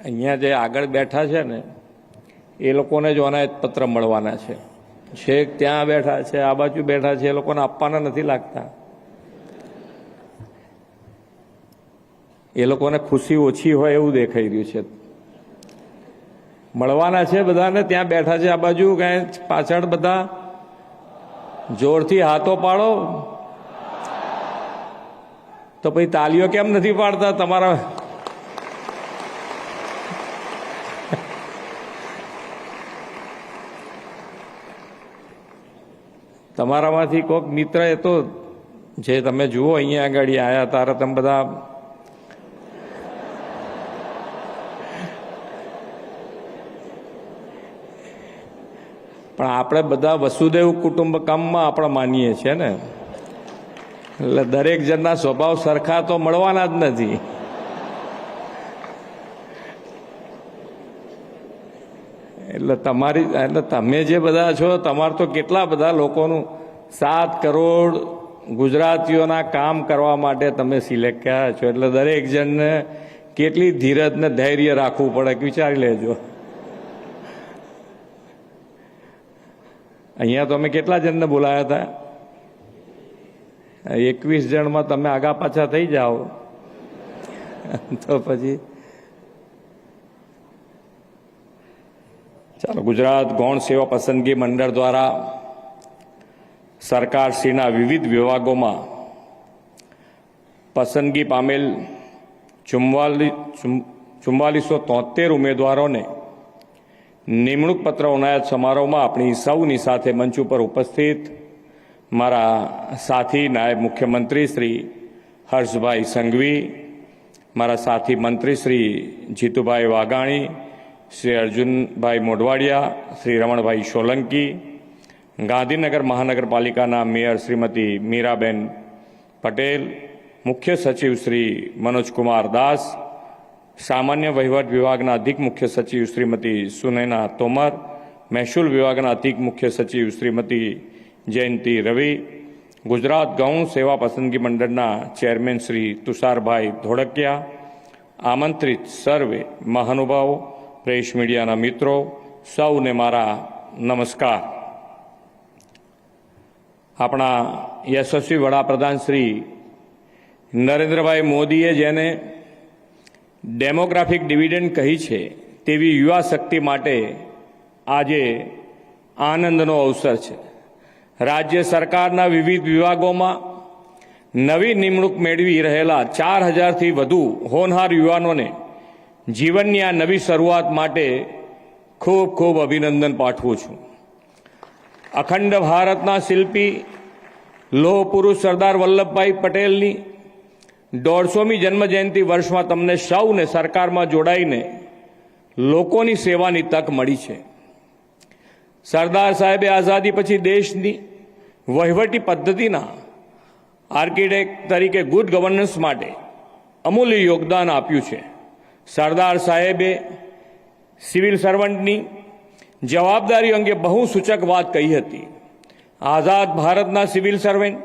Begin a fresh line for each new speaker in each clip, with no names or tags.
અહીંયા જે આગળ બેઠા છે ને એ લોકોને જ અનાયત પત્ર મળવાના છે. છેક ત્યાં બેઠા છે, આ બાજુ બેઠા છે, એ લોકોને આપવાના નથી લાગતા. એ લોકોને ખુશી ઓછી હોય એવું દેખાઈ રહ્યું છે. મળવાના છે બધાને. ત્યાં બેઠા છે આ બાજુ, કઈ પાછળ બધા જોરથી હાથો પાડો. તો પછી તાલીઓ કેમ નથી પાડતા તમારા? તમારામાંથી કોઈક મિત્ર એ તો જે તમે જુઓ અહીંયા આગળ આવ્યા તારે તમે બધા પણ આપણે બધા વસુદેવ કુટુંબકમમાં આપણે માનીએ છીએ ને, એટલે દરેક જણના સ્વભાવ સરખા તો મળવાના જ નથી. એટલે તમે જે બધા છો, તમારે તો કેટલા બધા લોકોનું 7 કરોડ ગુજરાતીઓના કામ કરવા માટે તમે સિલેક્ટ કર્યા છો. એટલે દરેક જણને કેટલી ધીરજ ને ધૈર્ય રાખવું પડે વિચારી લેજો. અહીંયા તો અમે કેટલા જણને બોલાયા હતા? 21 જણમાં તમે આગા પાછા થઈ જાઓ તો પછી ચાલો. ગુજરાત ગૌણ સેવા પસંદગી મંડળ દ્વારા સરકારશ્રીના વિવિધ વિભાગોમાં પસંદગી પામેલ 4473 ઉમેદવારોને નિમણૂક પત્ર એનાયત સમારોહમાં આપણી સૌની સાથે મંચ ઉપર ઉપસ્થિત મારા સાથી નાયબ મુખ્યમંત્રી શ્રી હર્ષભાઈ સંઘવી, મારા સાથી મંત્રી શ્રી જીતુભાઈ વાઘાણી, શ્રી અર્જુનભાઈ મોઢવાડિયા, શ્રી રમણભાઈ સોલંકી, ગાંધીનગર મહાનગરપાલિકાના મેયર શ્રીમતી મીરાબેન પટેલ, મુખ્ય સચિવ શ્રી મનોજકુમાર દાસ, સામાન્ય વહીવટ વિભાગના અધિક મુખ્ય સચિવ શ્રીમતી સુનૈના તોમર, મહેસૂલ વિભાગના અધિક મુખ્ય સચિવ શ્રીમતી જયંતિ રવિ, ગુજરાત ગૌણ સેવા પસંદગી મંડળના ચેરમેન શ્રી તુષારભાઈ ધોળકિયા, આમંત્રિત સર્વે મહાનુભાવો, પ્રેસ મીડિયાના મિત્રો, સૌને મારા નમસ્કાર. આપણા યશસ્વી વડાપ્રધાન શ્રી નરેન્દ્રભાઈ મોદીએ જેને ડેમોગ્રાફિક ડિવિડન્ડ કહી છે તેવી યુવા શક્તિ માટે આજે આનંદનો અવસર છે. રાજ્ય સરકારના વિવિધ વિભાગોમાં નવી નિમણૂક મેળવી રહેલા 4000થી વધુ હોનહાર યુવાનોને જીવનની આ નવી શરૂઆત માટે ખૂબ ખૂબ અભિનંદન પાઠવું છું. અખંડ ભારતના શિલ્પી લોહ પુરુષ સરદાર વલ્લભભાઈ પટેલની 150મી જન્મજયંતિ વર્ષમાં તમને સૌને સરકારમાં જોડાઈને લોકોની સેવાની તક મળી છે. સરદાર સાહેબે આઝાદી પછી દેશની વહીવટી પદ્ધતિના આર્કિટેક્ટ તરીકે ગુડ ગવર્નન્સ માટે અમૂલ્ય યોગદાન આપ્યું છે. સરદાર સાહેબે સિવિલ સર્વન્ટની જવાબદારી અંગે બહુ સૂચક વાત કહી હતી. આઝાદ ભારતના સિવિલ સર્વન્ટ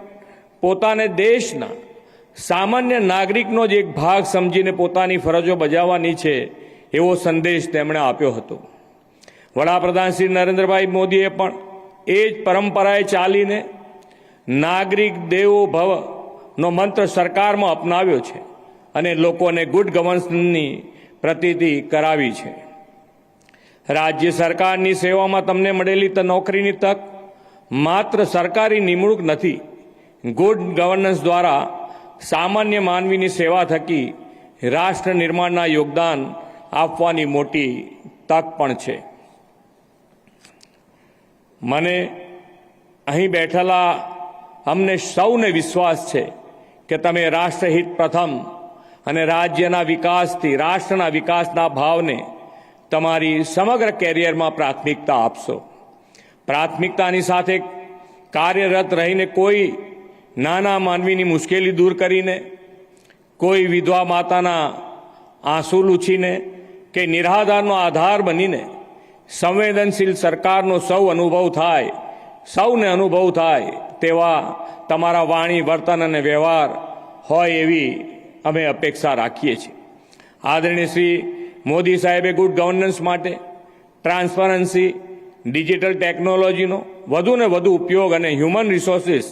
પોતાને દેશના સામાન્ય નાગરિકનો જ એક ભાગ સમજીને પોતાની ફરજો બજાવવાની છે એવો સંદેશ તેમણે આપ્યો હતો. વડાપ્રધાન શ્રી નરેન્દ્રભાઈ મોદીએ પણ એ જ પરંપરાએ ચાલીને નાગરિક દેવો ભવનો મંત્ર સરકારમાં અપનાવ્યો છે અને લોકોને ગુડ ગવર્નન્સની પ્રતીતિ કરાવી છે. રાજ્ય સરકારની સેવામાં તમને મળેલી નોકરીની તક માત્ર સરકારી નિમણૂક નથી, ગુડ ગવર્નન્સ દ્વારા સામાન્ય માનવીની સેવા થકી રાષ્ટ્ર નિર્માણના યોગદાન આપવાની મોટી તક પણ છે. મને અહીં બેઠેલા અમને સૌને વિશ્વાસ છે કે તમે રાષ્ટ્રહિત પ્રથમ અને રાજ્યના વિકાસથી રાષ્ટ્રના વિકાસના ભાવને તમારી સમગ્ર કેરિયરમાં પ્રાથમિકતા આપશો. પ્રાથમિકતાની સાથે કાર્યરત રહીને કોઈ નાના માનવીની મુશ્કેલી દૂર કરીને, કોઈ વિધવા માતાના આંસુ લૂછીને કે નિરાધારનો આધાર બનીને સંવેદનશીલ સરકારનો સૌને અનુભવ થાય તેવા તમારા વાણી, વર્તન અને વ્યવહાર હોય એવી અમે અપેક્ષા રાખીએ છીએ. આદરણીય શ્રી મોદી સાહેબે ગુડ ગવર્નન્સ માટે ટ્રાન્સપરન્સી, ડિજિટલ ટેકનોલોજીનો વધુ ને વધુ ઉપયોગ અને હ્યુમન રિસોર્સિસ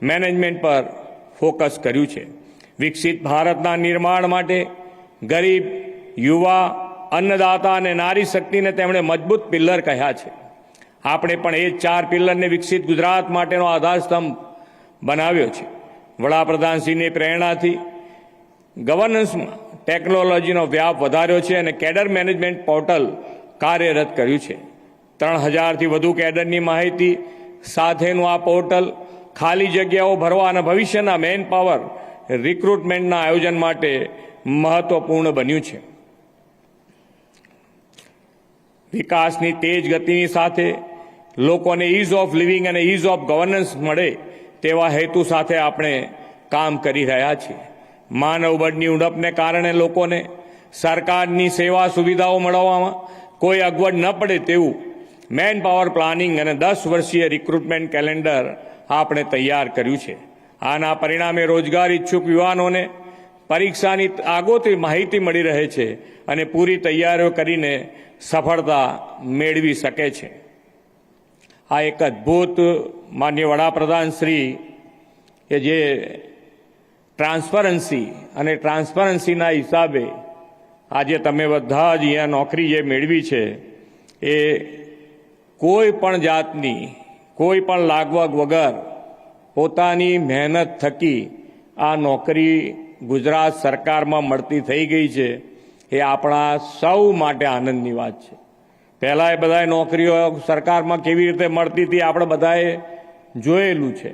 મેનેજમેન્ટ પર ફોકસ કર્યું છે. વિકસિત ભારતના નિર્માણ માટે ગરીબ, યુવા, અન્નદાતા અને નારી શક્તિને તેમણે મજબૂત પિલ્લર કહ્યા છે. આપણે પણ એ 4 પિલ્લરને વિકસિત ગુજરાત માટેનો આધારસ્તંભ બનાવ્યો છે. વડાપ્રધાનશ્રીની પ્રેરણાથી ગવર્નન્સમાં ટેકનોલોજીનો વ્યાપ વધાર્યો છે અને કેડર મેનેજમેન્ટ પોર્ટલ કાર્યરત કર્યું છે. 3000થી વધુ કેડરની માહિતી સાથેનું આ પોર્ટલ ખાલી જગ્યાઓ ભરવા અને ભવિષ્યના મેન પાવર રિક્રુટમેન્ટના આયોજન માટે મહત્વપૂર્ણ બન્યું છે. વિકાસની તેજ ગતિની સાથે લોકોને ઇઝ ઓફ લિવિંગ અને ઇઝ ઓફ ગવર્નન્સ મળે તેવા હેતુ સાથે આપણે કામ કરી રહ્યા છીએ. માનવબળની ઉણપને કારણે લોકોને સરકારની સેવા સુવિધાઓ મળવામાં કોઈ અગવડ ન પડે તેવું મેન પાવર પ્લાનિંગ અને 10 વર્ષીય રિક્રુટમેન્ટ કેલેન્ડર આપણે તૈયાર કર્યું છે. આના પરિણામે રોજગાર ઈચ્છુક યુવાનોને પરીક્ષાની આગોતરી માહિતી મળી રહે છે અને પૂરી તૈયારીઓ કરીને સફળતા મેળવી શકે છે. આ એક અદ્ભુત માન્ય વડાપ્રધાન શ્રી કે જે ટ્રાન્સપરન્સી અને ટ્રાન્સપરન્સીના હિસાબે આજે તમે બધા જ અહીંયા નોકરી જે મેળવી છે એ કોઈ પણ જાતની કોઈ પણ લાગવગ વગર પોતાની મહેનત થકી આ નોકરી ગુજરાત સરકારમાં મળતી થઈ ગઈ છે. એ આપણા સૌ માટે આનંદની વાત છે. પહેલાં એ બધાએ નોકરીઓ સરકારમાં કેવી રીતે મળતી હતી આપણે બધાએ જોયેલું છે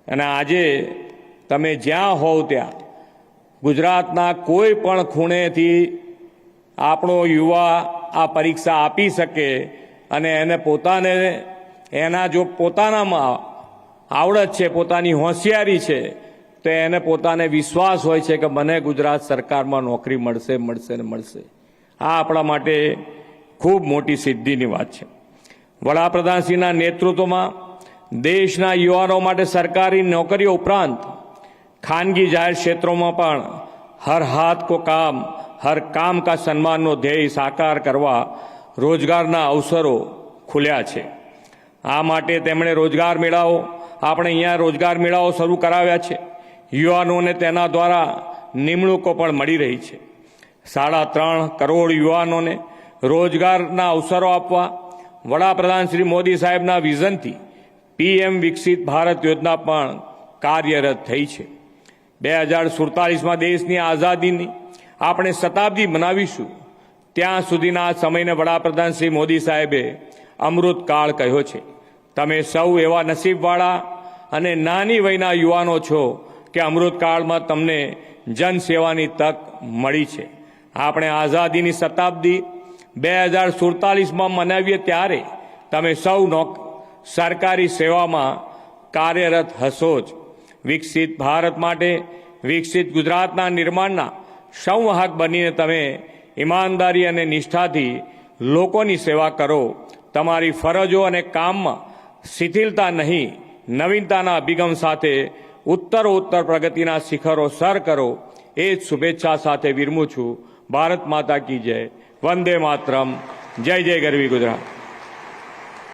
અને આજે તમે જ્યાં હોવ ત્યાં ગુજરાતના કોઈ પણ ખૂણેથી આપણો યુવા આ પરીક્ષા આપી શકે અને એને પોતાને એના જો પોતાનામાં આવડત છે, પોતાની હોશિયારી છે, તો એને પોતાને વિશ્વાસ હોય છે કે મને ગુજરાત સરકારમાં નોકરી મળશે મળશે ને મળશે. આ આપણા માટે ખૂબ મોટી સિદ્ધિની વાત છે. વડાપ્રધાનશ્રીના નેતૃત્વમાં દેશના યુવાનો માટે સરકારી નોકરીઓ ઉપરાંત ખાનગી જાહેર ક્ષેત્રોમાં પણ હર હાથ કો કામ હર કામ કા સન્માનનો ધ્યેય સાકાર કરવા રોજગારના અવસરો ખુલ્યા છે. આ માટે તેમણે રોજગાર મેળાઓ આપણે અહીંયા રોજગાર મેળાઓ શરૂ કરાવ્યા છે. યુવાનોને તેના દ્વારા નિમણૂકો પણ મળી રહી છે. 3.5 કરોડ યુવાનોને રોજગારના અવસરો આપવા વડાપ્રધાન શ્રી મોદી સાહેબના વિઝનથી PM વિકસિત ભારત યોજના પણ કાર્યરત થઈ છે. 2047માં દેશની આઝાદીની આપણે શતાબ્દી મનાવીશું ત્યાં સુધીના સમયને વડાપ્રધાન શ્રી મોદી સાહેબે અમૃતકાળ કહ્યો છે. તમે સૌ એવા નસીબવાળા અને નાની વયના યુવાનો છો કે અમૃતકાળમાં તમને જનસેવાની તક મળી છે. આપણે આઝાદીની શતાબ્દી 2047માં મનાવીએ ત્યારે તમે સૌ સરકારી સેવામાં કાર્યરત હશો જ. વિકસિત ભારત માટે વિકસિત ગુજરાતના નિર્માણના સંવાહક બનીને તમે ઈમાનદારી અને નિષ્ઠાથી લોકોની સેવા કરો. તમારી ફરજો અને કામમાં શિથિલતા નહીં, નવીનતાના અભિગમ સાથે ઉત્તરોત્તર પ્રગતિના શિખરો સર કરો. એ જ શુભેચ્છા સાથે વિરમું છું. ભારત માતા કી જય. વંદે માતરમ. જય જય ગરવી ગુજરાત.